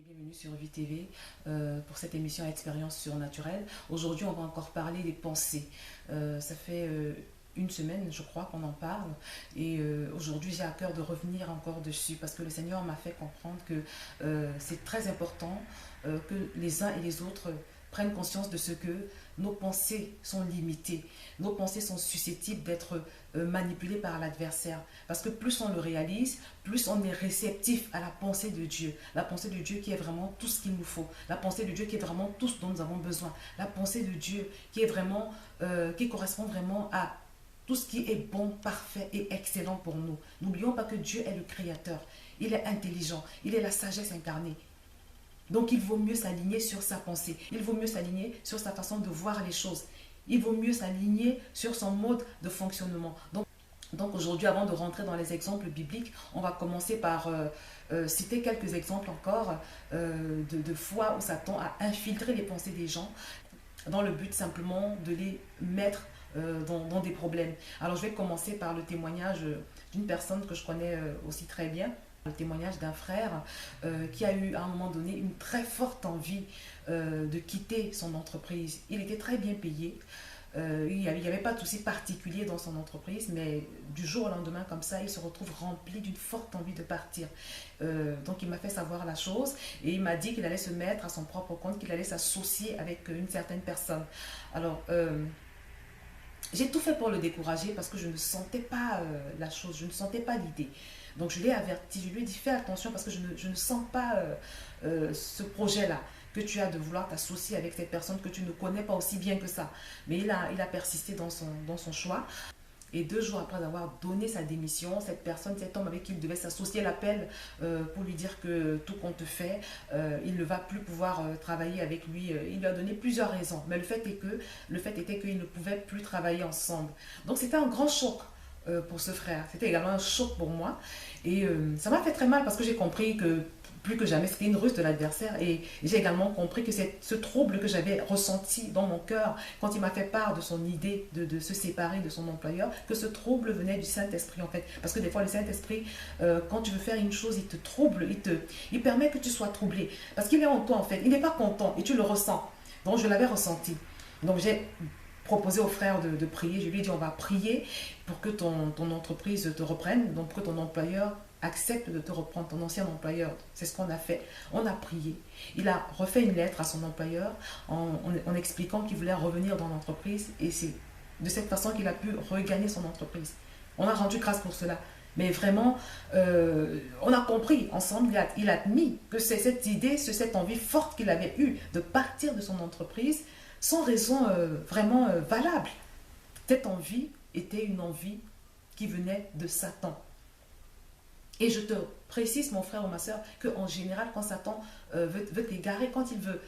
Bienvenue sur Vie TV pour cette émission Expérience surnaturelle. Aujourd'hui, on va encore parler des pensées. Ça fait une semaine, je crois, qu'on en parle. Et aujourd'hui, j'ai à cœur de revenir encore dessus parce que le Seigneur m'a fait comprendre que c'est très important que les uns et les autres prennent conscience de ce que nos pensées sont limitées. Nos pensées sont susceptibles d'être manipulées par l'adversaire. Parce que plus on le réalise, plus on est réceptif à la pensée de Dieu. La pensée de Dieu qui est vraiment tout ce qu'il nous faut. La pensée de Dieu qui est vraiment tout ce dont nous avons besoin. La pensée de Dieu qui est vraiment, qui correspond vraiment à tout ce qui est bon, parfait et excellent pour nous. N'oublions pas que Dieu est le Créateur. Il est intelligent. Il est la sagesse incarnée. Donc il vaut mieux s'aligner sur sa pensée. Il vaut mieux s'aligner sur sa façon de voir les choses. Il vaut mieux s'aligner sur son mode de fonctionnement. Donc aujourd'hui, avant de rentrer dans les exemples bibliques, on va commencer par citer quelques exemples encore de fois où Satan a infiltré les pensées des gens dans le but simplement de les mettre dans des problèmes. Alors je vais commencer par le témoignage d'une personne que je connais aussi très bien. Le témoignage d'un frère qui a eu à un moment donné une très forte envie de quitter son entreprise. Il était très bien payé. Il n'y avait pas de souci particulier dans son entreprise, mais du jour au lendemain, comme ça, il se retrouve rempli d'une forte envie de partir. Donc il m'a fait savoir la chose et il m'a dit qu'il allait se mettre à son propre compte, qu'il allait s'associer avec une certaine personne. Alors, j'ai tout fait pour le décourager parce que je ne sentais pas la chose, je ne sentais pas l'idée. Donc je l'ai averti, je lui ai dit fais attention parce que je ne sens pas ce projet-là que tu as de vouloir t'associer avec cette personne que tu ne connais pas aussi bien que ça. Mais il a persisté dans son choix. Et 2 jours après avoir donné sa démission, cette personne, cet homme avec qui il devait s'associer, l'appelle pour lui dire que tout compte fait, il ne va plus pouvoir travailler avec lui. Il lui a donné plusieurs raisons. Mais le fait était qu'ils ne pouvaient plus travailler ensemble. Donc c'était un grand choc pour ce frère. C'était également un choc pour moi. Et ça m'a fait très mal parce que j'ai compris que plus que jamais, c'était une ruse de l'adversaire. Et j'ai également compris que ce trouble que j'avais ressenti dans mon cœur quand il m'a fait part de son idée de se séparer de son employeur, que ce trouble venait du Saint-Esprit en fait. Parce que des fois, le Saint-Esprit, quand tu veux faire une chose, il te trouble, il permet que tu sois troublé. Parce qu'il est en toi en fait. Il n'est pas content et tu le ressens. Donc je l'avais ressenti. Donc j'ai proposé au frère de prier. Je lui ai dit on va prier pour que ton entreprise te reprenne, donc pour que ton employeur accepte de te reprendre, ton ancien employeur. C'est ce qu'on a fait. On a prié. Il a refait une lettre à son employeur en expliquant qu'il voulait revenir dans l'entreprise et c'est de cette façon qu'il a pu regagner son entreprise. On a rendu grâce pour cela. Mais vraiment, on a compris ensemble, il a admis que c'est cette idée, cette envie forte qu'il avait eue de partir de son entreprise sans raison vraiment valable. Cette envie était une envie qui venait de Satan. Et je te précise, mon frère ou ma soeur, qu'en général, quand Satan veut t'égarer, quand il veut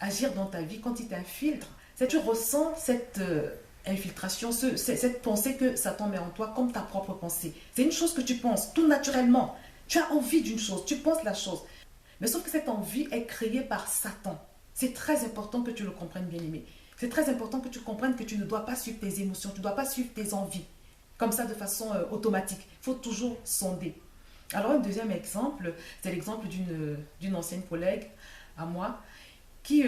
agir dans ta vie, quand il t'infiltre, tu ressens cette infiltration, cette pensée que Satan met en toi comme ta propre pensée. C'est une chose que tu penses tout naturellement. Tu as envie d'une chose, tu penses la chose. Mais sauf que cette envie est créée par Satan. C'est très important que tu le comprennes, bien-aimé. C'est très important que tu comprennes que tu ne dois pas suivre tes émotions, tu ne dois pas suivre tes envies. Comme ça, de façon automatique. Il faut toujours sonder. Alors, un deuxième exemple, c'est l'exemple d'une ancienne collègue à moi qui,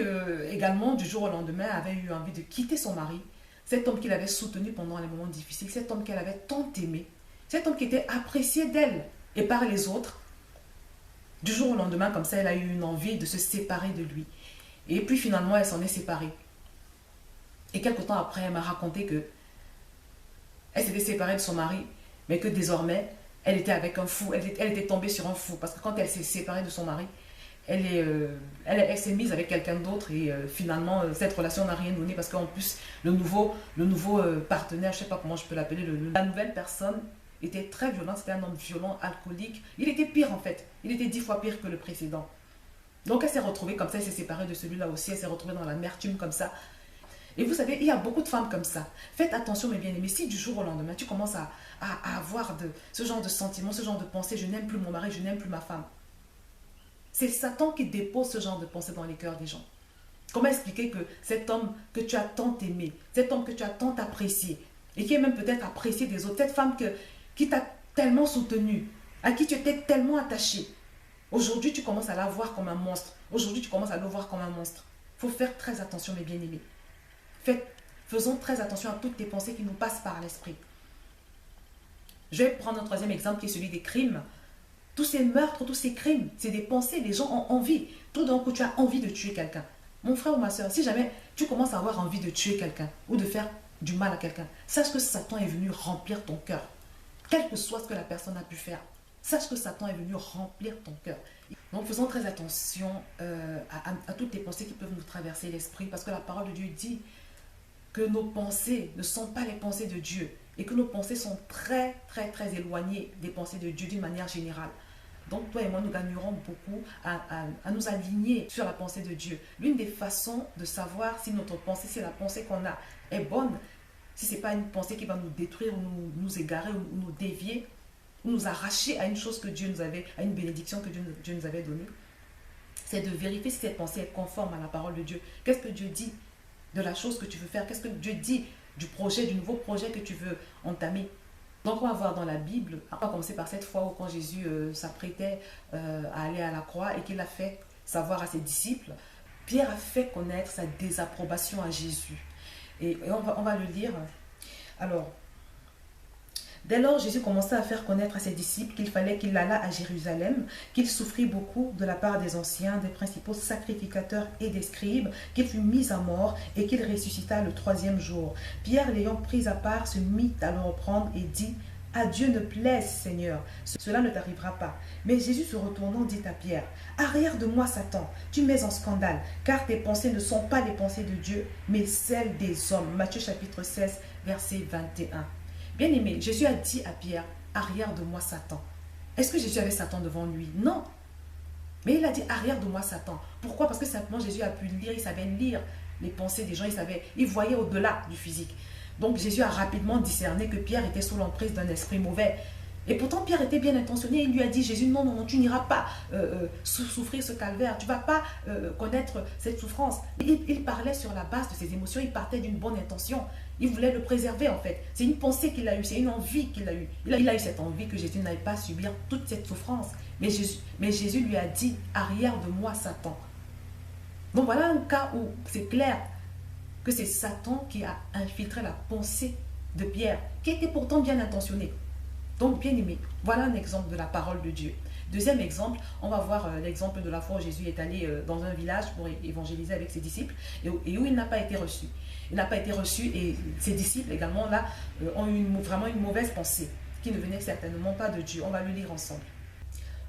également, du jour au lendemain, avait eu envie de quitter son mari. Cet homme qu'il avait soutenu pendant les moments difficiles, cet homme qu'elle avait tant aimé, cet homme qui était apprécié d'elle et par les autres. Du jour au lendemain, comme ça, elle a eu une envie de se séparer de lui. Et puis, finalement, elle s'en est séparée. Et quelque temps après, elle m'a raconté que elle s'était séparée de son mari, mais que désormais, elle était avec un fou. Elle était tombée sur un fou. Parce que quand elle s'est séparée de son mari, elle s'est mise avec quelqu'un d'autre. Et finalement, cette relation n'a rien donné. Parce qu'en plus, le nouveau partenaire, je ne sais pas comment je peux l'appeler, la nouvelle personne était très violente. C'était un homme violent, alcoolique. Il était pire en fait. Il était 10 fois pire que le précédent. Donc elle s'est retrouvée comme ça. Elle s'est séparée de celui-là aussi. Elle s'est retrouvée dans l'amertume comme ça. Et vous savez, il y a beaucoup de femmes comme ça. Faites attention, mes bien-aimés. Si du jour au lendemain, tu commences à avoir ce genre de sentiments, ce genre de pensée, je n'aime plus mon mari, je n'aime plus ma femme. C'est Satan qui dépose ce genre de pensée dans les cœurs des gens. Comment expliquer que cet homme que tu as tant aimé, cet homme que tu as tant apprécié, et qui est même peut-être apprécié des autres, cette femme qui t'a tellement soutenu, à qui tu étais tellement attaché, Aujourd'hui, tu commences à la voir comme un monstre. Aujourd'hui, tu commences à le voir comme un monstre. Il faut faire très attention, mes bien-aimés. Faisons très attention à toutes les pensées qui nous passent par l'esprit. Je vais prendre un troisième exemple qui est celui des crimes. Tous ces meurtres, tous ces crimes, c'est des pensées. Les gens ont envie. Tout d'un coup, tu as envie de tuer quelqu'un. Mon frère ou ma soeur, si jamais tu commences à avoir envie de tuer quelqu'un ou de faire du mal à quelqu'un, sache que Satan est venu remplir ton cœur. Quel que soit ce que la personne a pu faire, sache que Satan est venu remplir ton cœur. Donc faisons très attention à toutes les pensées qui peuvent nous traverser l'esprit, parce que la parole de Dieu dit que nos pensées ne sont pas les pensées de Dieu et que nos pensées sont très très très éloignées des pensées de Dieu d'une manière générale. Donc toi et moi, nous gagnerons beaucoup à nous aligner sur la pensée de Dieu. L'une des façons de savoir si notre pensée, si la pensée qu'on a est bonne, si ce n'est pas une pensée qui va nous détruire ou nous égarer ou nous dévier, ou nous arracher à une chose que Dieu nous avait, à une bénédiction que Dieu nous avait donnée, c'est de vérifier si cette pensée est conforme à la parole de Dieu. Qu'est-ce que Dieu dit de la chose que tu veux faire? Qu'est-ce que Dieu dit du projet, du nouveau projet que tu veux entamer? Donc on va voir dans la Bible, on va commencer par cette fois où quand Jésus s'apprêtait à aller à la croix et qu'il a fait savoir à ses disciples, Pierre a fait connaître sa désapprobation à Jésus. Et on va le lire. Alors, dès lors, Jésus commença à faire connaître à ses disciples qu'il fallait qu'il allât à Jérusalem, qu'il souffrit beaucoup de la part des anciens, des principaux sacrificateurs et des scribes, qu'il fut mis à mort et qu'il ressuscita le troisième jour. Pierre, l'ayant pris à part, se mit à le reprendre et dit: « À Dieu ne plaise, Seigneur, cela ne t'arrivera pas. » Mais Jésus se retournant dit à Pierre: « Arrière de moi, Satan, tu mets en scandale, car tes pensées ne sont pas les pensées de Dieu, mais celles des hommes. » Matthieu chapitre 16, verset 21. Bien-aimé, Jésus a dit à Pierre: « Arrière de moi, Satan. » Est-ce que Jésus avait Satan devant lui? Non. Mais il a dit: « Arrière de moi, Satan. » Pourquoi? Parce que simplement Jésus a pu lire, il savait lire les pensées des gens, il voyait au-delà du physique. Donc Jésus a rapidement discerné que Pierre était sous l'emprise d'un esprit mauvais. Et pourtant Pierre était bien intentionné, il lui a dit: « Jésus, non, non, non, tu n'iras pas souffrir ce calvaire, tu ne vas pas connaître cette souffrance. » Il parlait sur la base de ses émotions, il partait d'une bonne intention. Il voulait le préserver en fait. C'est une pensée qu'il a eue, c'est une envie qu'il a eue. Il a eu cette envie que Jésus n'aille pas subir toute cette souffrance. Mais Jésus lui a dit: « Arrière de moi, Satan. » Donc voilà un cas où c'est clair que c'est Satan qui a infiltré la pensée de Pierre, qui était pourtant bien intentionné. Donc bien aimé, voilà un exemple de la parole de Dieu. Deuxième exemple, on va voir l'exemple de la fois où Jésus est allé dans un village pour évangéliser avec ses disciples et où il n'a pas été reçu. Il n'a pas été reçu et ses disciples également là ont eu vraiment une mauvaise pensée qui ne venait certainement pas de Dieu. On va le lire ensemble.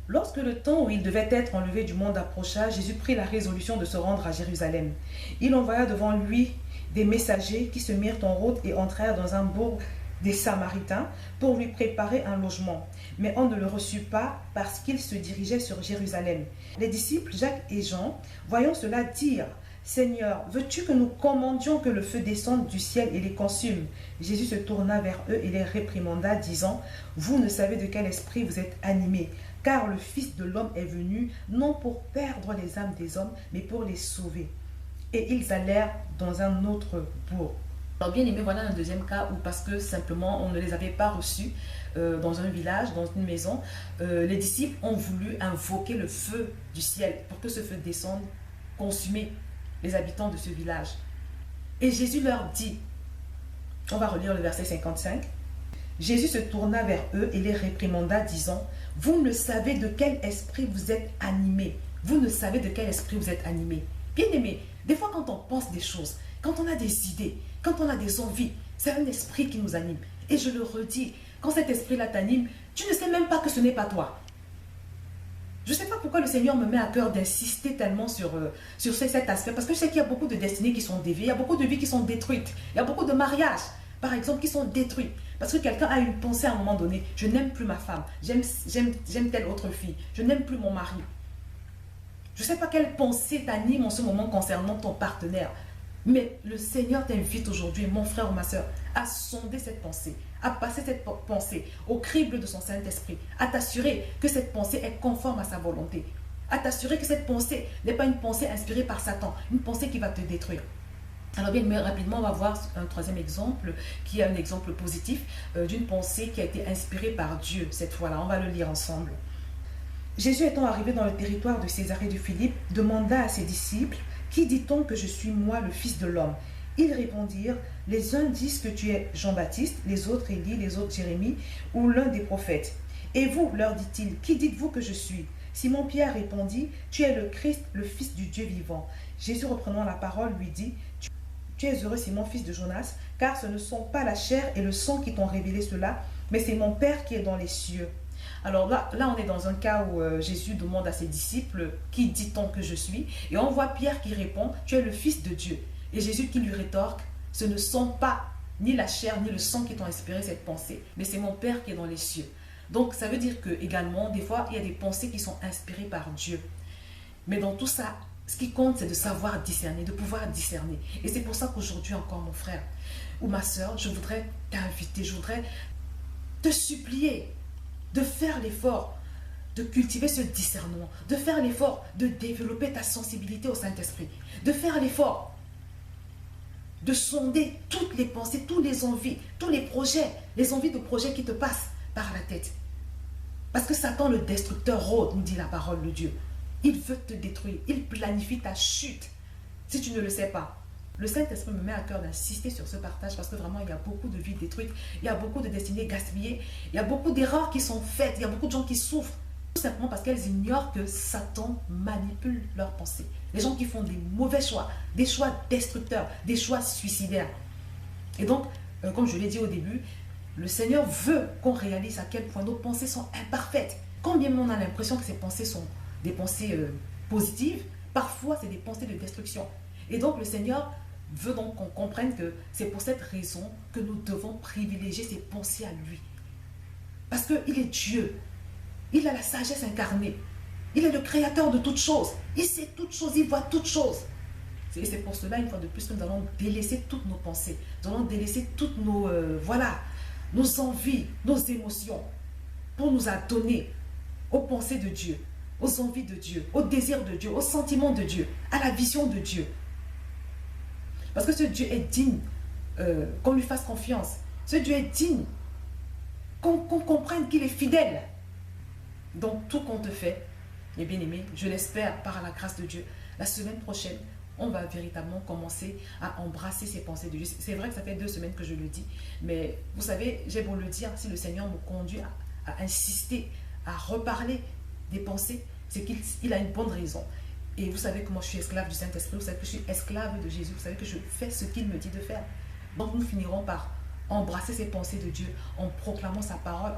Lorsque le temps où il devait être enlevé du monde approcha, Jésus prit la résolution de se rendre à Jérusalem. Il envoya devant lui des messagers qui se mirent en route et entrèrent dans un bourg des Samaritains pour lui préparer un logement. Mais on ne le reçut pas parce qu'il se dirigeait sur Jérusalem. Les disciples Jacques et Jean, voyant cela, dirent: « Seigneur, veux-tu que nous commandions que le feu descende du ciel et les consume? » Jésus se tourna vers eux et les réprimanda, disant: « Vous ne savez de quel esprit vous êtes animés, car le Fils de l'homme est venu, non pour perdre les âmes des hommes, mais pour les sauver. » Et ils allèrent dans un autre bourg. Alors bien aimé, voilà un deuxième cas où parce que simplement on ne les avait pas reçus dans un village, dans une maison, les disciples ont voulu invoquer le feu du ciel pour que ce feu descende, consumer les habitants de ce village. Et Jésus leur dit, on va relire le verset 55, Jésus se tourna vers eux et les réprimanda, disant: « Vous ne savez de quel esprit vous êtes animés. Vous ne savez de quel esprit vous êtes animés. » Bien aimé, des fois quand on pense des choses, quand on a des idées, quand on a des envies, c'est un esprit qui nous anime. Et je le redis, quand cet esprit-là t'anime, tu ne sais même pas que ce n'est pas toi. Je ne sais pas pourquoi le Seigneur me met à cœur d'insister tellement sur cet aspect, parce que je sais qu'il y a beaucoup de destinées qui sont déviées, il y a beaucoup de vies qui sont détruites, il y a beaucoup de mariages, par exemple, qui sont détruits. Parce que quelqu'un a une pensée à un moment donné: je n'aime plus ma femme, j'aime telle autre fille, je n'aime plus mon mari. Je ne sais pas quelle pensée t'anime en ce moment concernant ton partenaire. Mais le Seigneur t'invite aujourd'hui, mon frère ou ma soeur, à sonder cette pensée, à passer cette pensée au crible de son Saint-Esprit, à t'assurer que cette pensée est conforme à sa volonté, à t'assurer que cette pensée n'est pas une pensée inspirée par Satan, une pensée qui va te détruire. Alors bien, mais rapidement, on va voir un troisième exemple, qui est un exemple positif d'une pensée qui a été inspirée par Dieu cette fois-là. On va le lire ensemble. Jésus étant arrivé dans le territoire de Césarée de Philippe, demanda à ses disciples, « Qui dit-on que je suis moi, le Fils de l'homme ?» Ils répondirent, « Les uns disent que tu es Jean-Baptiste, les autres Élie, les autres Jérémie, ou l'un des prophètes. Et vous, leur dit-il, qui dites-vous que je suis ?» Simon-Pierre répondit, « Tu es le Christ, le Fils du Dieu vivant. » Jésus reprenant la parole lui dit, « Tu es heureux, Simon, fils de Jonas, car ce ne sont pas la chair et le sang qui t'ont révélé cela, mais c'est mon Père qui est dans les cieux. » Alors là, on est dans un cas où Jésus demande à ses disciples, « Qui dit-on que je suis ?» Et on voit Pierre qui répond, « Tu es le Fils de Dieu. » Et Jésus qui lui rétorque, « Ce ne sont pas ni la chair ni le sang qui t'ont inspiré cette pensée, mais c'est mon Père qui est dans les cieux. » Donc ça veut dire que également, des fois, il y a des pensées qui sont inspirées par Dieu. Mais dans tout ça, ce qui compte, c'est de savoir discerner, de pouvoir discerner. Et c'est pour ça qu'aujourd'hui encore, mon frère ou ma soeur, je voudrais t'inviter, je voudrais te supplier de faire l'effort de cultiver ce discernement, de faire l'effort de développer ta sensibilité au Saint-Esprit, de faire l'effort de sonder toutes les pensées, toutes les envies, tous les projets, les envies de projets qui te passent par la tête. Parce que Satan, le destructeur, rôde, nous dit la parole de Dieu. Il veut te détruire, il planifie ta chute, si tu ne le sais pas. Le Saint-Esprit me met à cœur d'insister sur ce partage parce que vraiment, il y a beaucoup de vies détruites, il y a beaucoup de destinées gaspillées, il y a beaucoup d'erreurs qui sont faites, il y a beaucoup de gens qui souffrent, tout simplement parce qu'elles ignorent que Satan manipule leurs pensées. Les gens qui font des mauvais choix, des choix destructeurs, des choix suicidaires. Et donc, comme je l'ai dit au début, le Seigneur veut qu'on réalise à quel point nos pensées sont imparfaites. Quand bien on a l'impression que ces pensées sont des pensées positives, parfois c'est des pensées de destruction. Et donc le Seigneur veut donc qu'on comprenne que c'est pour cette raison que nous devons privilégier ces pensées à lui. Parce qu'il est Dieu. Il a la sagesse incarnée. Il est le créateur de toutes choses. Il sait toutes choses, il voit toutes choses. Et c'est pour cela, une fois de plus, que nous allons délaisser toutes nos pensées. Nous allons délaisser toutes nos, nos envies, nos émotions, pour nous adonner aux pensées de Dieu, aux envies de Dieu, aux désirs de Dieu, aux sentiments de Dieu, à la vision de Dieu. Parce que ce Dieu est digne qu'on lui fasse confiance. Ce Dieu est digne qu'on comprenne qu'il est fidèle. Donc tout compte fait, mes bien-aimés, je l'espère par la grâce de Dieu, la semaine prochaine, on va véritablement commencer à embrasser ces pensées de Dieu. C'est vrai que ça fait 2 semaines que je le dis, mais vous savez, j'ai beau le dire, si le Seigneur me conduit à insister, à reparler des pensées, c'est qu'il a une bonne raison. Et vous savez que moi je suis esclave du Saint-Esprit, vous savez que je suis esclave de Jésus, vous savez que je fais ce qu'il me dit de faire. Donc nous finirons par embrasser ces pensées de Dieu en proclamant sa parole,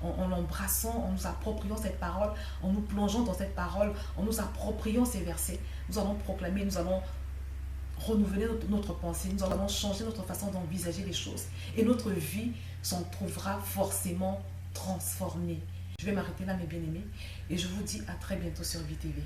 en l'embrassant, en nous appropriant cette parole, en nous plongeant dans cette parole, en nous appropriant ces versets. Nous allons proclamer, nous allons renouveler notre pensée, nous allons changer notre façon d'envisager les choses. Et notre vie s'en trouvera forcément transformée. Je vais m'arrêter là, mes bien-aimés, et je vous dis à très bientôt sur VTV.